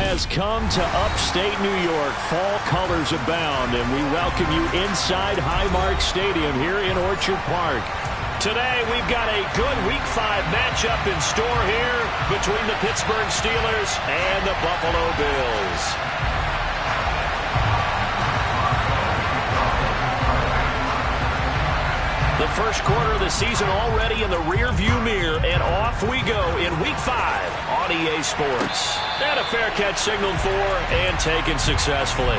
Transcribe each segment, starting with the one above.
has come to upstate New York. Fall colors abound, and we welcome you inside Highmark Stadium here in Orchard Park. Today, we've got a good Week 5 matchup in store here between the Pittsburgh Steelers and the Buffalo Bills. The first quarter of the season already in the rear-view mirror, and off we go in Week 5 on EA Sports. And a fair catch signaled for and taken successfully.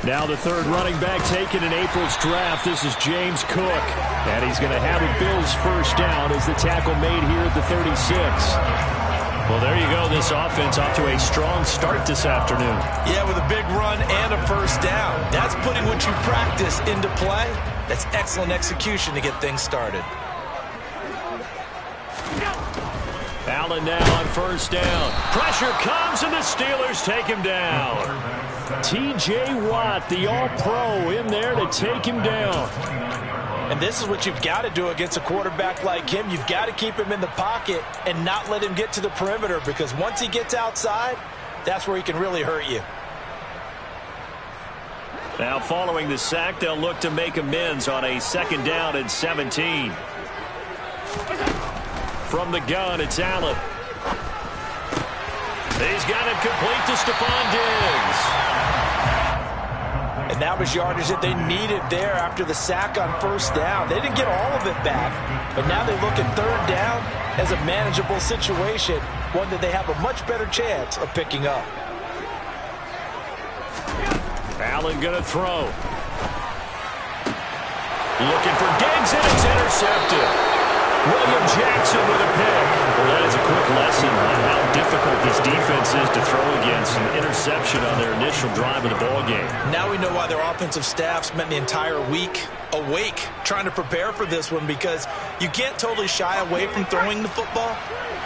Now the third running back taken in April's draft. This is James Cook. And he's going to have a Bills first down as the tackle made here at the 36. Well, there you go. This offense off to a strong start this afternoon. Yeah, with a big run and a first down. That's putting what you practice into play. That's excellent execution to get things started. Allen now on first down. Pressure comes, and the Steelers take him down. T.J. Watt, the All-Pro, in there to take him down. And this is what you've got to do against a quarterback like him. You've got to keep him in the pocket and not let him get to the perimeter, because once he gets outside, that's where he can really hurt you. Now following the sack, they'll look to make amends on a second down and 17. From the gun, it's Allen. He's got it complete to Stephon Diggs. And that was yardage that they needed there after the sack on first down. They didn't get all of it back, but now they look at third down as a manageable situation, one that they have a much better chance of picking up. Allen going to throw. Looking for Diggs, and it's intercepted. William Jackson with a pick. Well, that is a quick lesson on how difficult this defense is to throw against. An interception on their initial drive of the ballgame. Now we know why their offensive staff spent the entire week awake trying to prepare for this one, because you can't totally shy away from throwing the football,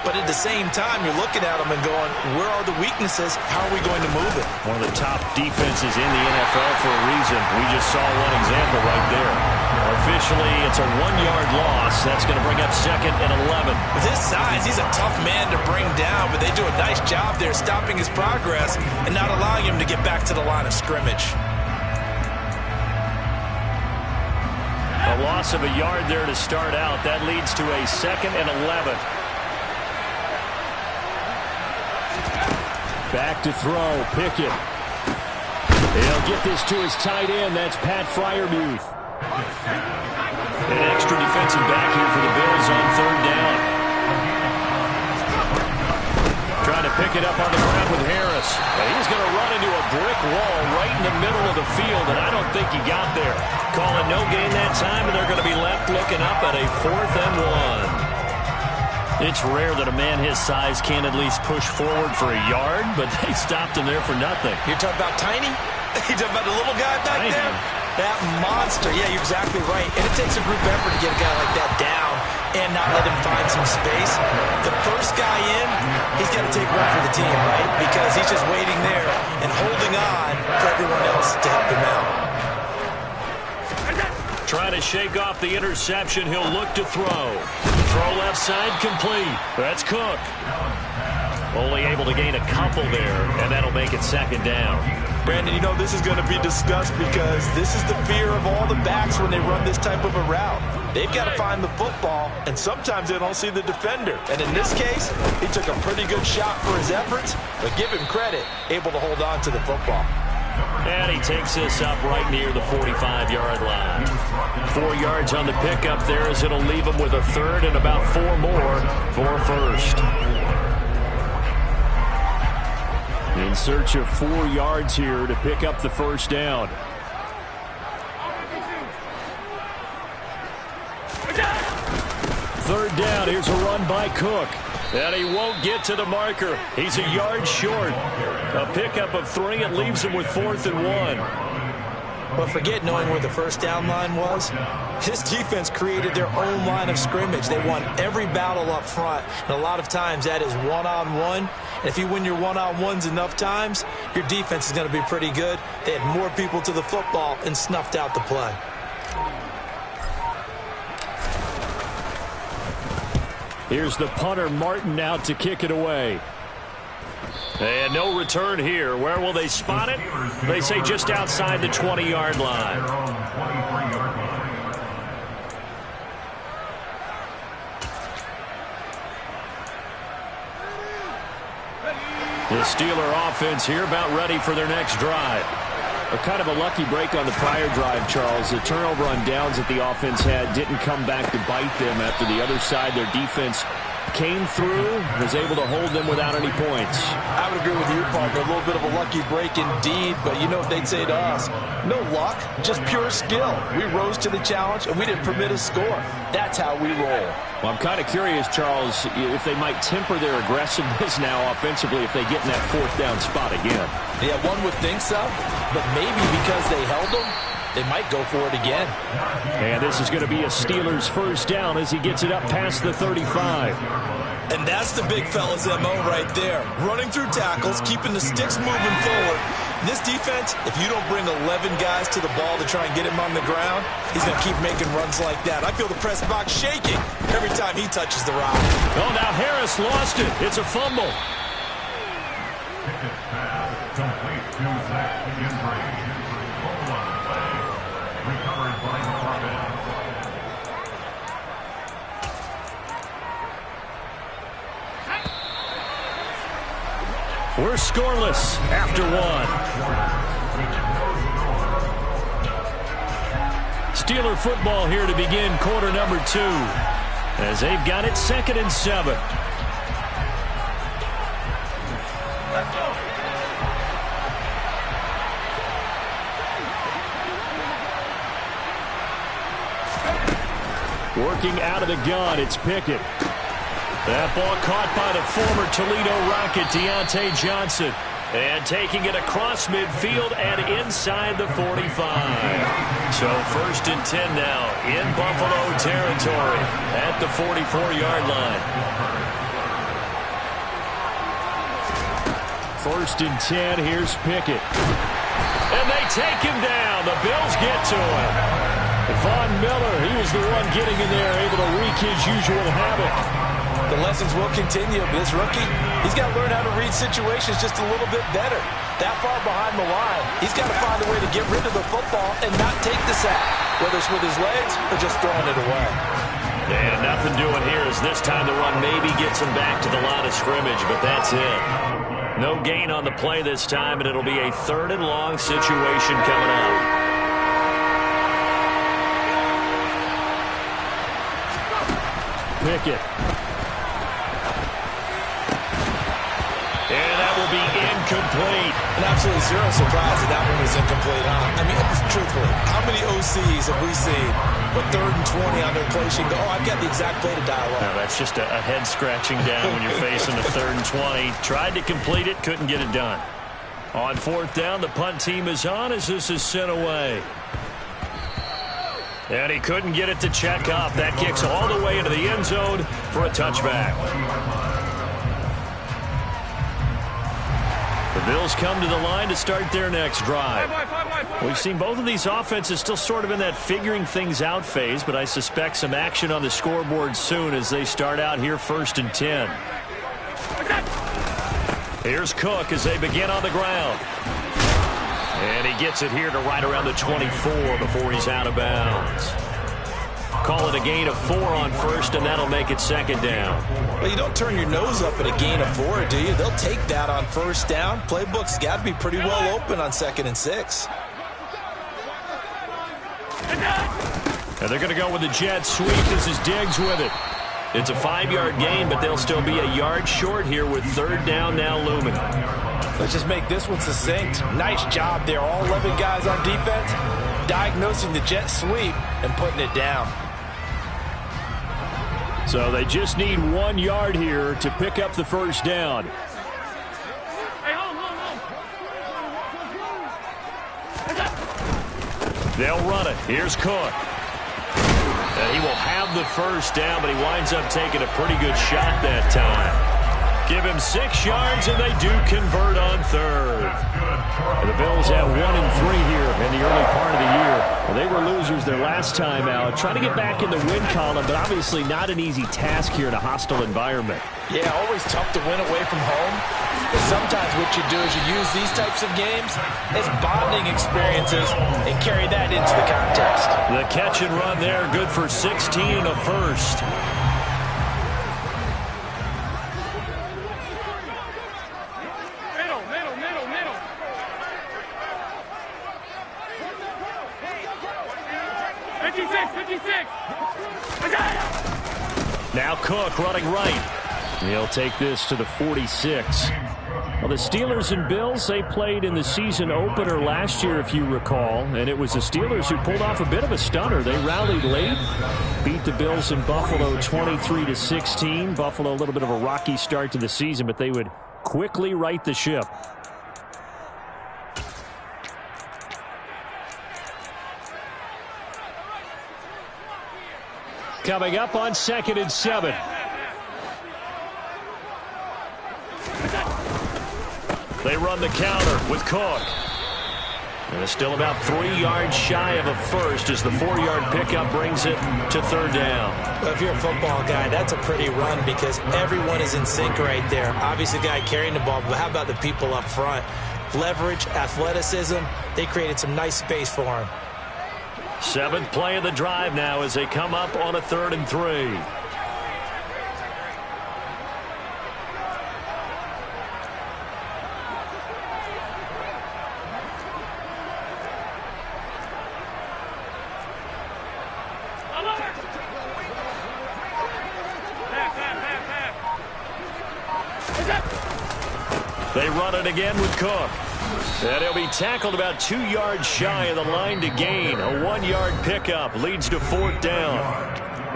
but at the same time, you're looking at them and going, where are the weaknesses? How are we going to move it? One of the top defenses in the NFL for a reason. We just saw one example right there. Officially, it's a 1-yard loss. That's going to bring up second and 11. With his size, he's a tough man to bring down, but they do a nice job there stopping his progress and not allowing him to get back to the line of scrimmage. A loss of a yard there to start out. That leads to a second and 11. Back to throw, Pickett. He'll get this to his tight end. That's Pat Freiermuth. An extra defensive back here for the Bills on third down. Trying to pick it up on the ground with Harris. And he's going to run into a brick wall right in the middle of the field, and I don't think he got there. Calling no gain that time, and they're going to be left looking up at a 4th and 1. It's rare that a man his size can't at least push forward for a yard, but they stopped him there for nothing. You're talking about tiny? You're talking about the little guy back Tiny. there? That monster. Yeah, you're exactly right. And it takes a group effort to get a guy like that down and not let him find some space. The first guy in, he's got to take one for the team, right? Because he's just waiting there and holding on for everyone else to help him out. Trying to shake off the interception. He'll look to throw. Throw left side complete. That's Cook. Only able to gain a couple there, and that'll make it second down. Brandon, you know this is going to be discussed because this is the fear of all the backs when they run this type of a route. They've got to find the football, and sometimes they don't see the defender. And in this case, he took a pretty good shot for his efforts, but give him credit, able to hold on to the football. And he takes this up right near the 45-yard line. 4 yards on the pickup there, as it'll leave him with a third and about 4 more for first. In search of 4 yards here to pick up the first down. Third down, here's a run by Cook. And he won't get to the marker. He's a yard short. A pickup of 3, it leaves him with 4th and 1. But forget knowing where the first down line was. This defense created their own line of scrimmage. They won every battle up front, and a lot of times that is one-on-one. And if you win your one-on-ones enough times, your defense is going to be pretty good. They had more people to the football and snuffed out the play. Here's the punter, Martin, out to kick it away. And no return here. Where will they spot it? They say just outside the 20-yard line. The Steeler offense here about ready for their next drive. A kind of a lucky break on the prior drive, Charles. The turnover on downs that the offense had didn't come back to bite them after the other side. Their defense came through, was able to hold them without any points. I would agree with you, partner. A little bit of a lucky break indeed, but you know what they'd say to us? No luck, just pure skill. We rose to the challenge, and we didn't permit a score. That's how we roll. Well, I'm kind of curious, Charles, if they might temper their aggressiveness now offensively if they get in that fourth down spot again. Yeah, one would think so, but maybe because they held them, they might go for it again. And this is going to be a Steelers first down as he gets it up past the 35. And that's the big fella's MO right there. Running through tackles, keeping the sticks moving forward. This defense, if you don't bring 11 guys to the ball to try and get him on the ground, he's going to keep making runs like that. I feel the press box shaking every time he touches the rock. Oh, now Harris lost it. It's a fumble. Complete to Zach Gentry. Recovered by Marvin. We're scoreless after one. Steeler football here to begin quarter number 2 as they've got it 2nd and 7. Working out of the gun, it's Pickett. That ball caught by the former Toledo Rocket, Deontay Johnson. And taking it across midfield and inside the 45. So 1st and 10 now in Buffalo territory at the 44-yard line. 1st and 10, here's Pickett. And they take him down. The Bills get to him. Von Miller, he was the one getting in there, able to wreak his usual havoc. The lessons will continue, but this rookie, he's got to learn how to read situations just a little bit better. That far behind the line, he's got to find a way to get rid of the football and not take the sack, whether it's with his legs or just throwing it away. And nothing doing here as this time the run maybe gets him back to the line of scrimmage, but that's it. No gain on the play this time, and it'll be a 3rd and long situation coming up. Pickett. And that will be incomplete. And absolutely zero surprise that one was incomplete, huh? I mean, truthfully, how many OCs have we seen with 3rd and 20 on their play sheet? Oh, I've got the exact play to dial up. No, that's just a head scratching down when you're facing a 3rd and 20. Tried to complete it, couldn't get it done. On 4th down, the punt team is on as this is sent away. And he couldn't get it to check up. That kicks all the way into the end zone for a touchback. The Bills come to the line to start their next drive. We've seen both of these offenses still sort of in that figuring things out phase, but I suspect some action on the scoreboard soon as they start out here 1st and 10. Here's Cook as they begin on the ground. And he gets it here to right around the 24 before he's out of bounds. Call it a gain of 4 on 1st, and that'll make it 2nd down. Well, you don't turn your nose up at a gain of 4, do you? They'll take that on 1st down. Playbook's got to be pretty well open on 2nd and 6. And they're going to go with the jet sweep. This is Diggs with it. It's a 5-yard gain, but they'll still be a yard short here with 3rd down now looming. Let's just make this one succinct. Nice job there. All 11 guys on defense diagnosing the jet sweep and putting it down. So they just need 1 yard here to pick up the 1st down. They'll run it. Here's Cook. He will have the first down, but he winds up taking a pretty good shot that time. Give him 6 yards, and they do convert on third. The Bills at 1-3 here in the early part of the year. Well, they were losers their last time out. Trying to get back in the win column, but obviously not an easy task here in a hostile environment. Yeah, always tough to win away from home. But sometimes what you do is you use these types of games as bonding experiences and carry that into the contest. The catch and run there, good for 16 and a first. Now Cook running right. He'll take this to the 46. Well, the Steelers and Bills, they played in the season opener last year, if you recall, and it was the Steelers who pulled off a bit of a stunner. They rallied late, beat the Bills in Buffalo 23-16. Buffalo, a little bit of a rocky start to the season, but they would quickly right the ship. Coming up on 2nd and 7. They run the counter with Cook. And it's still about 3 yards shy of a first as the 4-yard pickup brings it to third down. Well, if you're a football guy, that's a pretty run because everyone is in sync right there. Obviously, the guy carrying the ball, but how about the people up front? Leverage, athleticism, they created some nice space for him. 7th play of the drive now as they come up on a 3rd and 3. They run it again with Cook. And he'll be tackled about 2 yards shy of the line to gain. A 1-yard pickup leads to 4th down.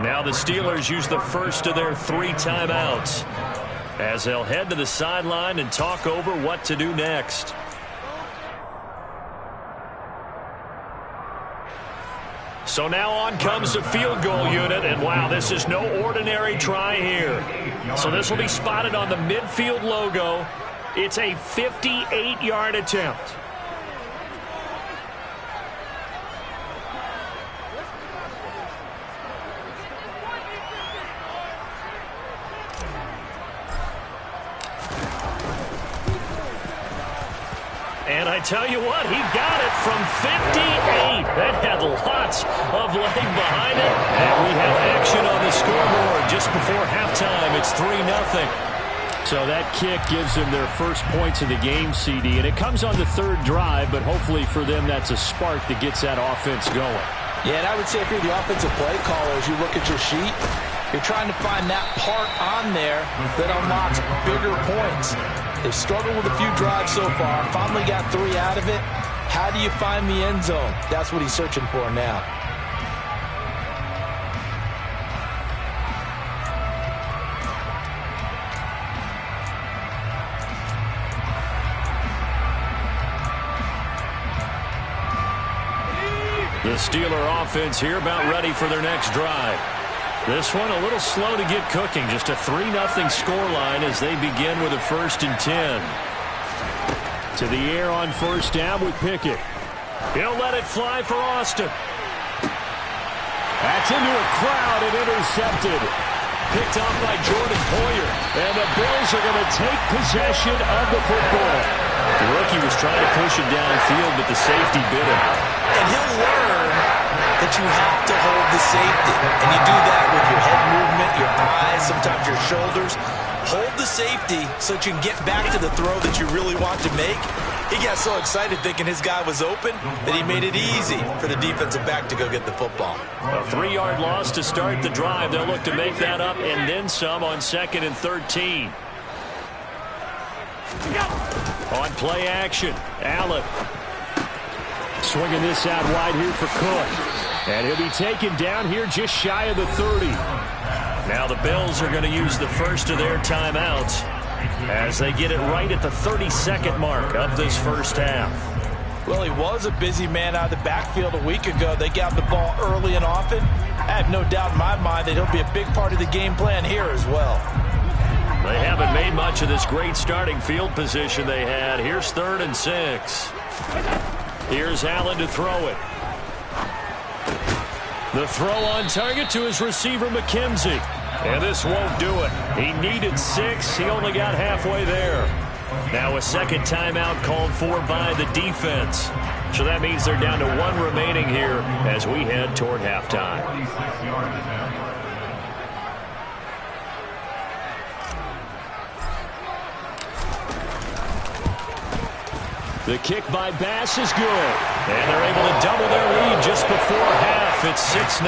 Now the Steelers use the first of their 3 timeouts as they'll head to the sideline and talk over what to do next. So now on comes the field goal unit, and wow, this is no ordinary try here. So this will be spotted on the midfield logo. It's a 58-yard attempt. And I tell you what, he got it from 58. That had lots of leg behind it. And we have action on the scoreboard just before halftime. It's 3-0. So that kick gives them their first points of the game, CD. And it comes on the 3rd drive, but hopefully for them that's a spark that gets that offense going. Yeah, and I would say if you're the offensive play caller, as you look at your sheet, you're trying to find that part on there that unlocks bigger points. They've struggled with a few drives so far. Finally got 3 out of it. How do you find the end zone? That's what he's searching for now. The Steeler offense here about ready for their next drive. This one a little slow to get cooking. Just a 3-0 scoreline as they begin with a 1st and 10. To the air on 1st down with Pickett. He'll let it fly for Austin. That's into a crowd and intercepted. Picked off by Jordan Poyer. And the Bills are going to take possession of the football. The rookie was trying to push it downfield, but the safety bit him. And he'll learn that you have to hold the safety. And you do that with your head movement, your eyes, sometimes your shoulders. Hold the safety so that you can get back to the throw that you really want to make. He got so excited thinking his guy was open that he made it easy for the defensive back to go get the football. A 3-yard loss to start the drive. They'll look to make that up and then some on 2nd and 13. On play action, Allen. Swinging this out wide here for Cook. And he'll be taken down here just shy of the 30. Now the Bills are going to use the first of their timeouts as they get it right at the 32nd mark of this first half. Well, he was a busy man out of the backfield a week ago. They got the ball early and often. I have no doubt in my mind that he'll be a big part of the game plan here as well. They haven't made much of this great starting field position they had. Here's 3rd and 6. Here's Allen to throw it. The throw on target to his receiver, McKenzie. And this won't do it. He needed 6. He only got halfway there. Now a second timeout called for by the defense. So that means they're down to 1 remaining here as we head toward halftime. 26-yard attempt. The kick by Bass is good. And they're able to double their lead just before half. It's 6-0.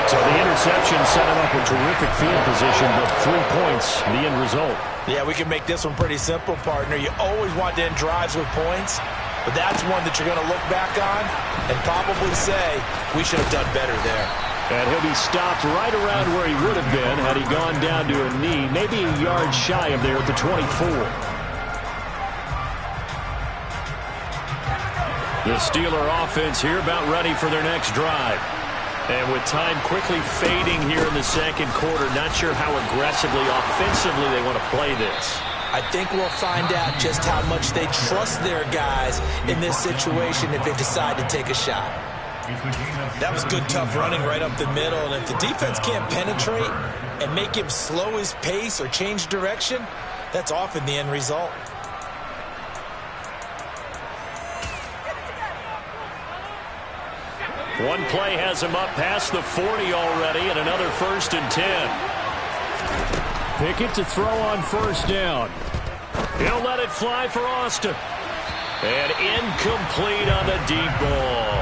So the interception set him up with terrific field position, but 3 points, the end result. Yeah, we can make this one pretty simple, partner. You always want to end drives with points, but that's one that you're going to look back on and probably say, we should have done better there. And he'll be stopped right around where he would have been had he gone down to a knee, maybe a yard shy of there at the 24. The Steeler offense here about ready for their next drive. And with time quickly fading here in the second quarter, not sure how aggressively, offensively they want to play this. I think we'll find out just how much they trust their guys in this situation if they decide to take a shot. That was good, tough running right up the middle. And if the defense can't penetrate and make him slow his pace or change direction, that's often the end result. One play has him up past the 40 already, and another 1st and 10. Pickett to throw on 1st down. He'll let it fly for Austin. And incomplete on the deep ball.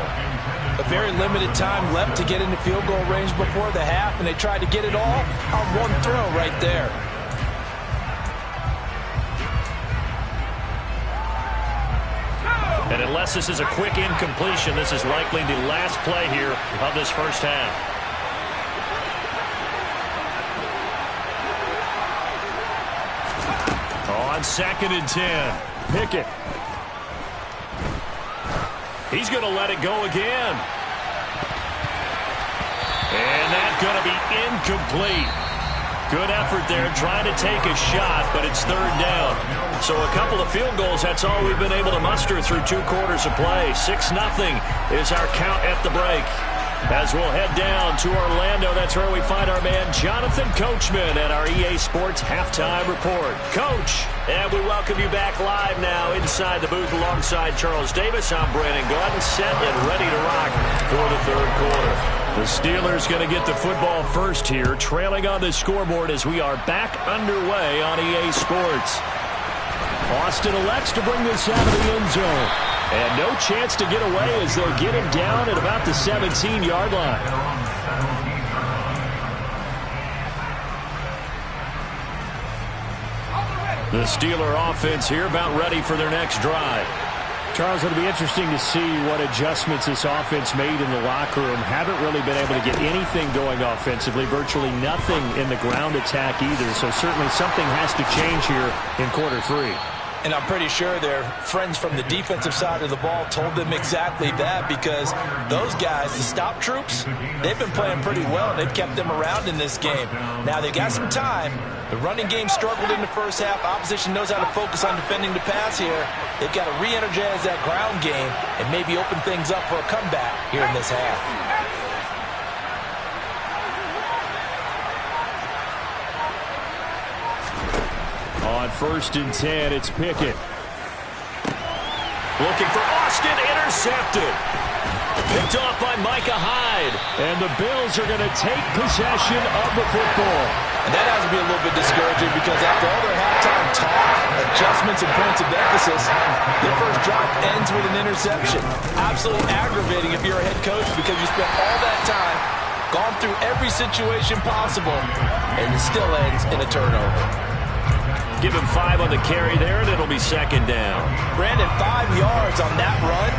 A very limited time left to get into field goal range before the half, and they tried to get it all on one throw right there. And unless this is a quick incompletion, this is likely the last play here of this first half. On 2nd and 10, Pickett. He's going to let it go again. And that's going to be incomplete. Good effort there, trying to take a shot, but it's 3rd down. So a couple of field goals, that's all we've been able to muster through 2 quarters of play. 6-0 is our count at the break. As we'll head down to Orlando, that's where we find our man Jonathan Coachman at our EA Sports Halftime Report. Coach, and we welcome you back live now inside the booth alongside Charles Davis. I'm Brandon Gordon, set and ready to rock for the 3rd quarter. The Steelers going to get the football first here, trailing on the scoreboard as we are back underway on EA Sports. Austin elects to bring this out of the end zone. And no chance to get away as they'll get him down at about the 17-yard line. The Steeler offense here about ready for their next drive. Charles, it'll be interesting to see what adjustments this offense made in the locker room. Haven't really been able to get anything going offensively, virtually nothing in the ground attack either. So certainly something has to change here in quarter 3. And I'm pretty sure their friends from the defensive side of the ball told them exactly that, because those guys, the stop troops, they've been playing pretty well. They've kept them around in this game. Now they got some time. The running game struggled in the first half. Opposition knows how to focus on defending the pass here. They've got to re-energize that ground game and maybe open things up for a comeback here in this half. On 1st and 10, it's Pickett. Looking for Austin, intercepted. Picked off by Micah Hyde. And the Bills are going to take possession of the football. And that has to be a little bit discouraging, because after all their halftime talk, adjustments, and points of emphasis, their first drive ends with an interception. Absolutely aggravating if you're a head coach, because you spent all that time, gone through every situation possible, and it still ends in a turnover. Give him 5 on the carry there, and it'll be 2nd down. Brandon, 5 yards on that run.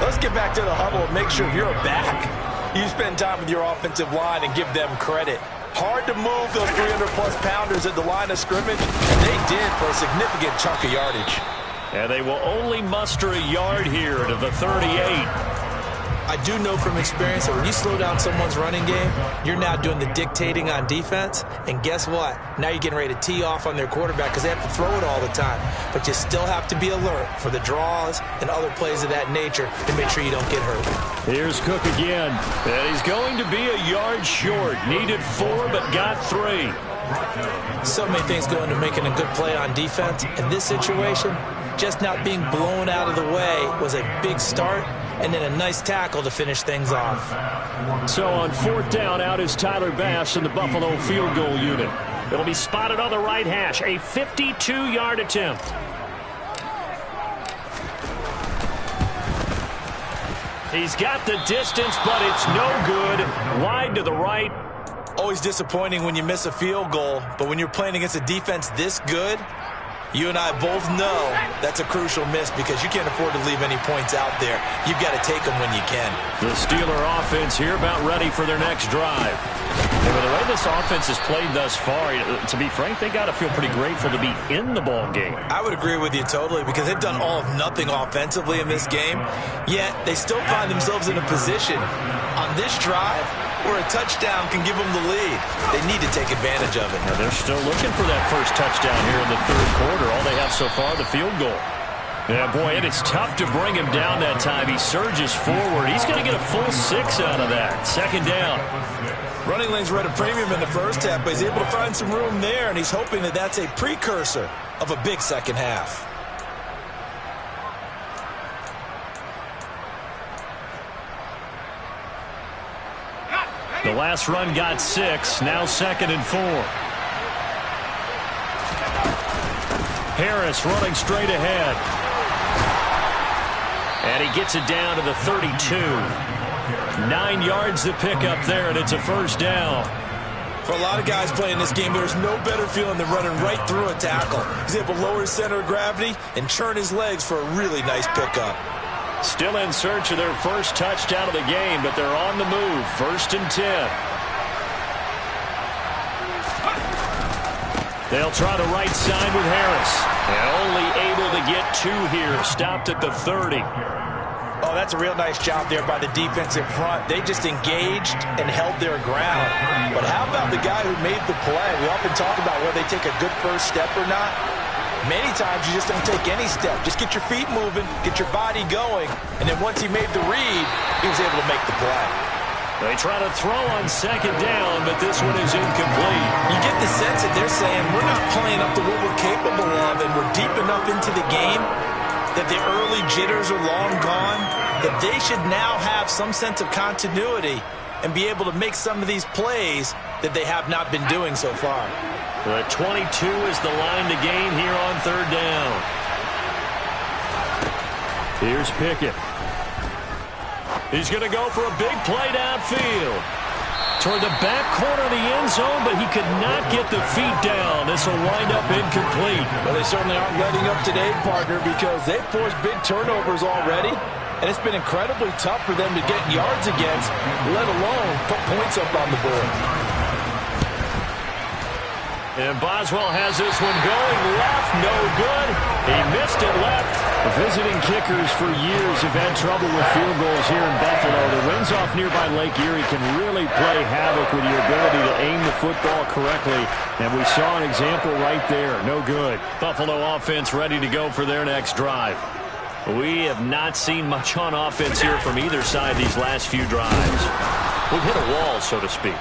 Let's get back to the huddle and make sure if you're a back, you spend time with your offensive line and give them credit. Hard to move those 300-plus pounders at the line of scrimmage, and they did for a significant chunk of yardage. And they will only muster a yard here to the 38. I do know from experience that when you slow down someone's running game, you're now doing the dictating on defense. And guess what? Now you're getting ready to tee off on their quarterback because they have to throw it all the time. But you still have to be alert for the draws and other plays of that nature to make sure you don't get hurt. Here's Cook again. And he's going to be a yard short. Needed 4, but got 3. So many things go into making a good play on defense. In this situation, just not being blown out of the way was a big start. And then a nice tackle to finish things off. So on 4th down, out is Tyler Bass in the Buffalo field goal unit. It'll be spotted on the right hash. A 52-yard attempt. He's got the distance, but it's no good. Wide to the right. Always disappointing when you miss a field goal, but when you're playing against a defense this good, you and I both know that's a crucial miss because you can't afford to leave any points out there. You've got to take them when you can. The Steeler offense here about ready for their next drive. And with the way this offense has played thus far, to be frank, they got to feel pretty grateful to be in the ball game. I would agree with you totally because they've done all of nothing offensively in this game, yet they still find themselves in a position on this drive where a touchdown can give them the lead. They need to take advantage of it. Now they're still looking for that first touchdown here in the 3rd quarter. All they have so far, the field goal. Yeah, boy, and it's tough to bring him down that time. He surges forward. He's going to get a full 6 out of that. 2nd down. Running lanes were at a premium in the first half, but he's able to find some room there, and he's hoping that that's a precursor of a big second half. The last run got 6. Now 2nd and 4. Harris running straight ahead. And he gets it down to the 32. 9 yards to pick up there, and it's a 1st down. For a lot of guys playing this game, there's no better feeling than running right through a tackle. He's able to lower his center of gravity and turn his legs for a really nice pickup. Still in search of their first touchdown of the game, but they're on the move. 1st and 10. They'll try the right side with Harris. And only able to get 2 here. Stopped at the 30. Oh, that's a real nice job there by the defensive front. They just engaged and held their ground. But how about the guy who made the play? We often talk about whether they take a good first step or not. Many times you just don't take any step. Just get your feet moving, get your body going, and then once he made the read, he was able to make the play. They try to throw on 2nd down, but this one is incomplete. You get the sense that they're saying we're not playing up to what we're capable of, and we're deep enough into the game that the early jitters are long gone, that they should now have some sense of continuity and be able to make some of these plays that they have not been doing so far. The 22 is the line to gain here on 3rd down. Here's Pickett. He's going to go for a big play downfield. Toward the back corner of the end zone, but he could not get the feet down. This will wind up incomplete. Well, they certainly aren't letting up today, partner, because they've forced big turnovers already, and it's been incredibly tough for them to get yards against, let alone put points up on the board. And Boswell has this one going left, no good. He missed it left. The visiting kickers for years have had trouble with field goals here in Buffalo. The winds off nearby Lake Erie can really play havoc with your ability to aim the football correctly. And we saw an example right there. No good. Buffalo offense ready to go for their next drive. We have not seen much on offense here from either side these last few drives. We've hit a wall, so to speak.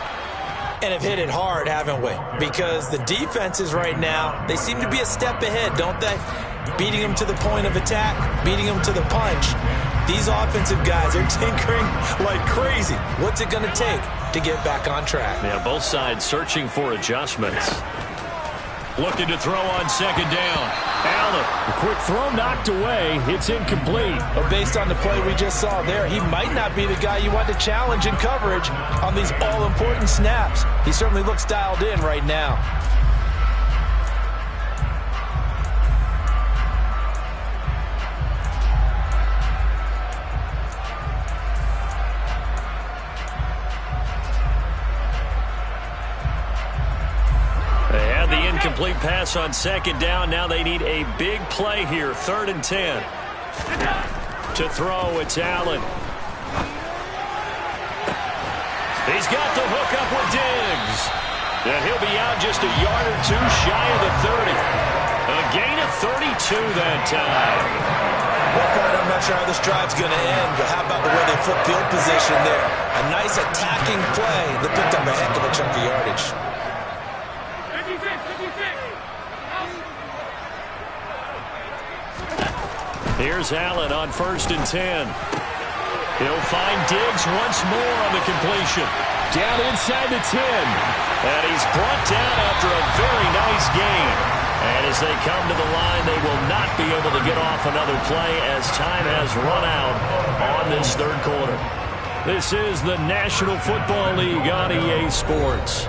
And have hit it hard, haven't we? Because the defenses right now, they seem to be a step ahead, don't they? Beating them to the point of attack, beating them to the punch. These offensive guys are tinkering like crazy. What's it going to take to get back on track? Yeah, both sides searching for adjustments. Looking to throw on 2nd down. Allen, a quick throw knocked away. It's incomplete. But based on the play we just saw there, he might not be the guy you want to challenge in coverage on these all-important snaps. He certainly looks dialed in right now. incomplete pass on second down. Now they need a big play here. 3rd and 10. To throw, it's Allen. He's got the hook up with Diggs. And he'll be out just a yard or two shy of the 30. A gain of 32 that time. Well, partner, I'm not sure how this drive's going to end, but how about the way they flip field position there? A nice attacking play that picked up a heck of a chunk of yardage. Here's Allen on 1st and 10. He'll find Diggs once more on the completion. Down inside the 10. And he's brought down after a very nice gain. And as they come to the line, they will not be able to get off another play as time has run out on this 3rd quarter. This is the National Football League on EA Sports.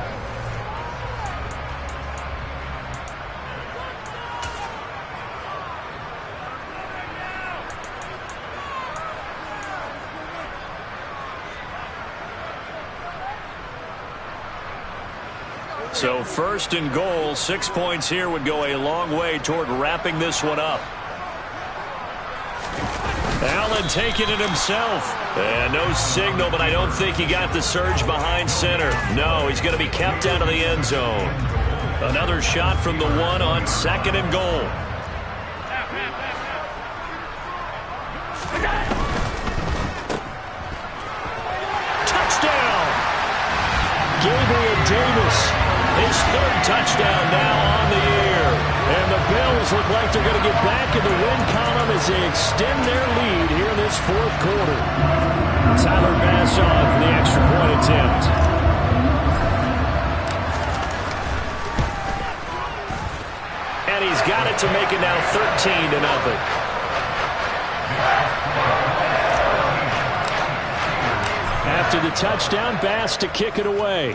So 1st and goal, 6 points here would go a long way toward wrapping this one up. Allen taking it himself. And no signal, but I don't think he got the surge behind center. No, he's going to be kept out of the end zone. Another shot from the 1 on 2nd and goal. Touchdown! Gabriel Davis. His 3rd touchdown now on the year. And the Bills look like they're going to get back in the win column as they extend their lead here in this 4th quarter. Tyler Bass on for the extra point attempt. And he's got it to make it now 13-0. After the touchdown, Bass to kick it away.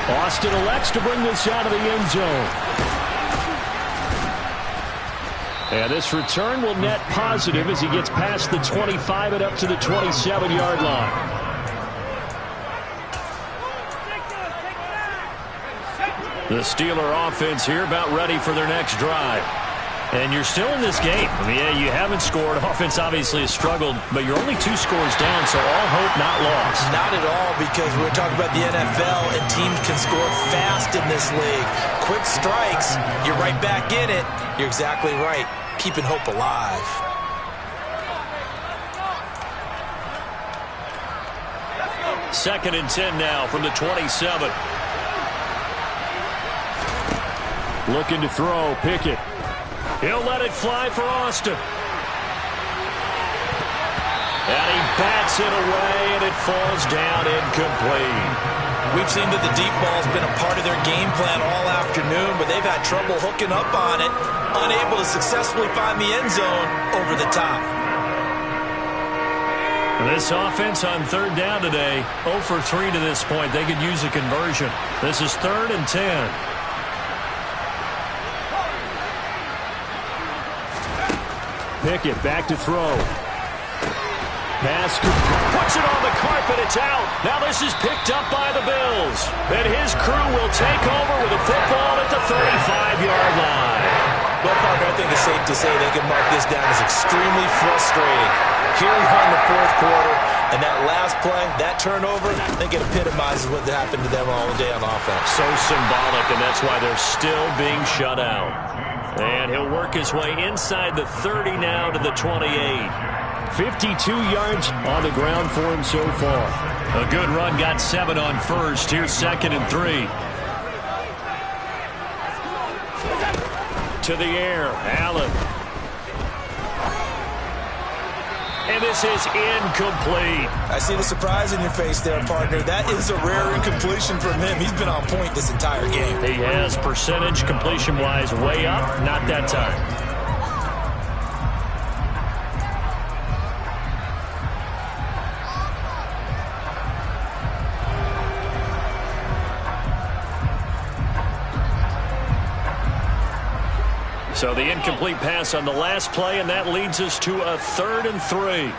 Austin elects to bring this out of the end zone. And this return will net positive as he gets past the 25 and up to the 27-yard line. The Steeler offense here about ready for their next drive. And you're still in this game. I mean, yeah, you haven't scored. Offense obviously has struggled, but you're only 2 scores down, so all hope not lost. Not at all, because we're talking about the NFL, and teams can score fast in this league. Quick strikes, you're right back in it. You're exactly right. Keeping hope alive. Second and 10 now from the 27. Looking to throw, Pickett. He'll let it fly for Austin. And he bats it away, and it falls down incomplete. We've seen that the deep ball's been a part of their game plan all afternoon, but they've had trouble hooking up on it, unable to successfully find the end zone over the top. This offense on 3rd down today, 0 for 3 to this point. They could use a conversion. This is 3rd and 10. Pickett back to throw. Pass puts it on the carpet. It's out. Now this is picked up by the Bills. And his crew will take over with the football at the 35-yard line. Well, partner, I think it's safe to say they can mark this down as extremely frustrating. Here we are in the 4th quarter, and that last play, that turnover, I think it epitomizes what happened to them all day on offense. So symbolic, and that's why they're still being shut out. And he'll work his way inside the 30 now to the 28. 52 yards on the ground for him so far. A good run, got 7 on 1st. Here's 2nd and 3. To the air, Allen. And this is incomplete. I see the surprise in your face there, partner. That is a rare incompletion from him. He's been on point this entire game. He has percentage completion-wise way up. Not that time. So the incomplete pass on the last play, and that leads us to a 3rd and 3.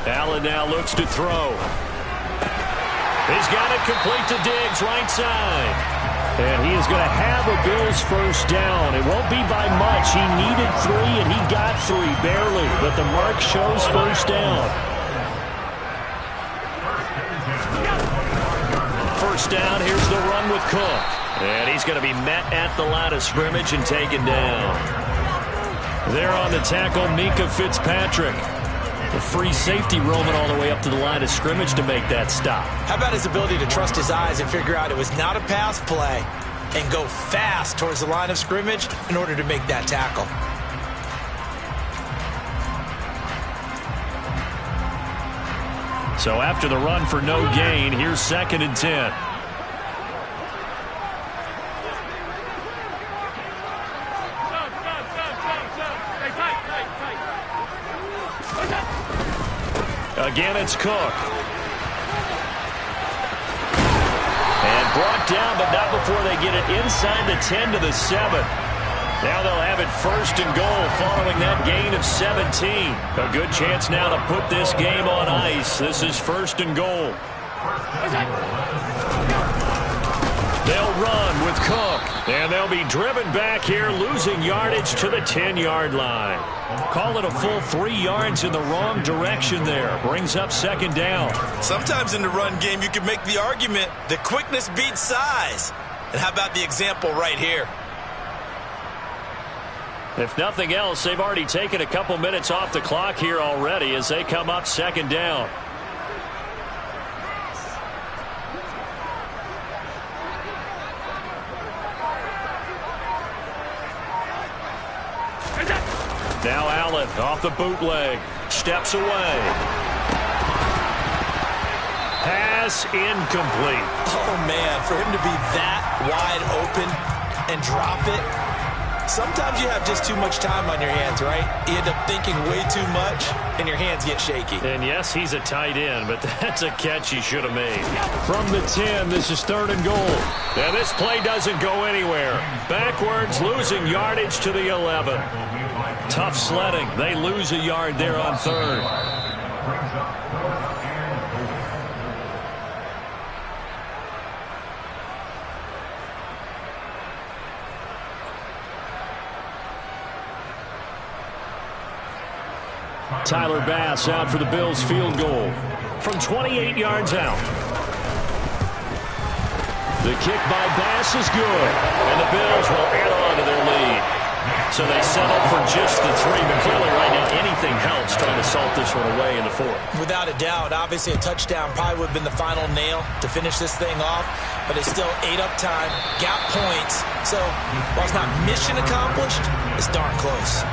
Allen now looks to throw. He's got it complete to Diggs, right side. And he is going to have a Bills first down. It won't be by much. He needed 3, and he got 3, barely. But the mark shows first down. First down, here's the run with Cook. And he's going to be met at the line of scrimmage and taken down. There on the tackle, Minkah Fitzpatrick. The free safety roaming all the way up to the line of scrimmage to make that stop. How about his ability to trust his eyes and figure out it was not a pass play and go fast towards the line of scrimmage in order to make that tackle. So after the run for no gain, here's 2nd and 10. Again, it's Cook. And brought down, but not before they get it inside the 10 to the 7. Now they'll have it 1st and goal following that gain of 17. A good chance now to put this game on ice. This is 1st and goal. They'll run with Cook. And they'll be driven back here, losing yardage to the 10-yard line. Call it a full 3 yards in the wrong direction there. Brings up 2nd down. Sometimes in the run game, you can make the argument that quickness beats size. And how about the example right here? If nothing else, they've already taken a couple minutes off the clock here already as they come up 2nd down. Now Allen off the bootleg. Steps away. Pass incomplete. Oh, man, for him to be that wide open and drop it. Sometimes you have just too much time on your hands, right? You end up thinking way too much, and your hands get shaky. And yes, he's a tight end, but that's a catch he should have made. From the 10, this is 3rd and goal. Now this play doesn't go anywhere. Backwards, losing yardage to the 11. Tough sledding. They lose a yard there on 3rd. Tyler Bass out for the Bills field goal from 28 yards out. The kick by Bass is good, and the Bills will add on to their lead. So they settle for just the 3, but clearly right now anything helps trying to salt this one away in the 4th. Without a doubt, obviously a touchdown probably would have been the final nail to finish this thing off, but it's still ate up time, got points. So while it's not mission accomplished, it's darn close.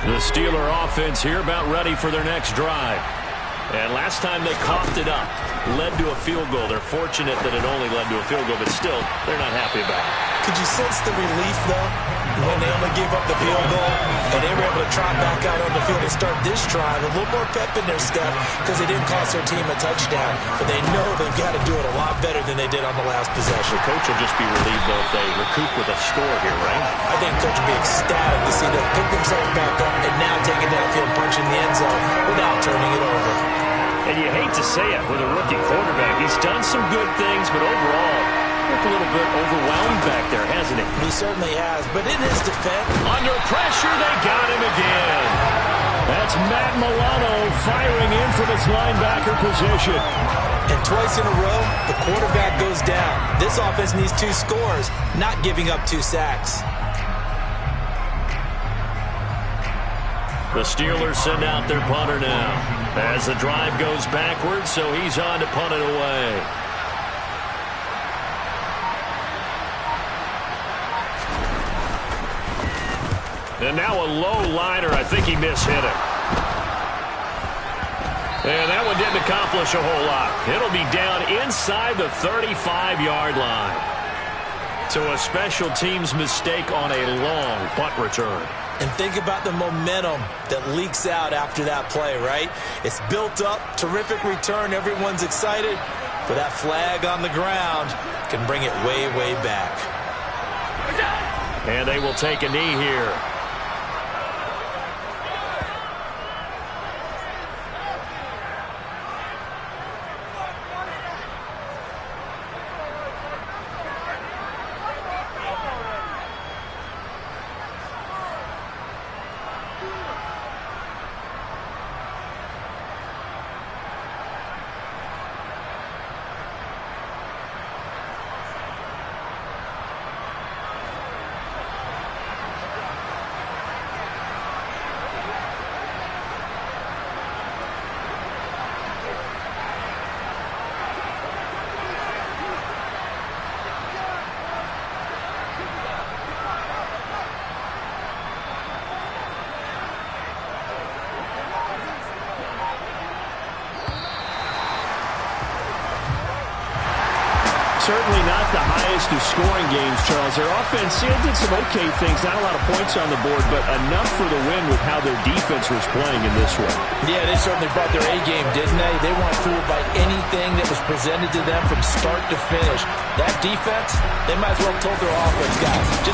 The Steeler offense here about ready for their next drive. And last time they coughed it up, led to a field goal. They're fortunate that it only led to a field goal, but still, they're not happy about it. Could you sense the relief, though, when they only gave up the field goal and they were able to trot back out on the field and start this drive? A little more pep in their step because they didn't cost their team a touchdown, but they know they've got to do it a lot better than they did on the last possession. The coach will just be relieved, though, if they recoup with a score here, right? I think coach will be ecstatic to see them pick themselves back up and now take it downfield, punch in the end zone without turning it over. And you hate to say it with a rookie quarterback. He's done some good things, but overall, looked a little bit overwhelmed back there, hasn't he? He certainly has, but in his defense... Under pressure, they got him again. That's Matt Milano firing in from his linebacker position. And twice in a row, the quarterback goes down. This offense needs 2 scores, not giving up 2 sacks. The Steelers send out their punter now. As the drive goes backwards, so he's on to punt it away. And now a low liner. I think he mishit it. And that one didn't accomplish a whole lot. It'll be down inside the 35-yard line. So a special teams mistake on a long punt return. And think about the momentum that leaks out after that play, right? It's built up, terrific return, everyone's excited. But that flag on the ground can bring it way, way back. And they will take a knee here. Certainly not the highest of scoring games, Charles. Their offense did some okay things, not a lot of points on the board, but enough for the win with how their defense was playing in this one. Yeah, they certainly brought their A-game, didn't they? They weren't fooled by anything that was presented to them from start to finish. That defense, they might as well have told their offense, guys, just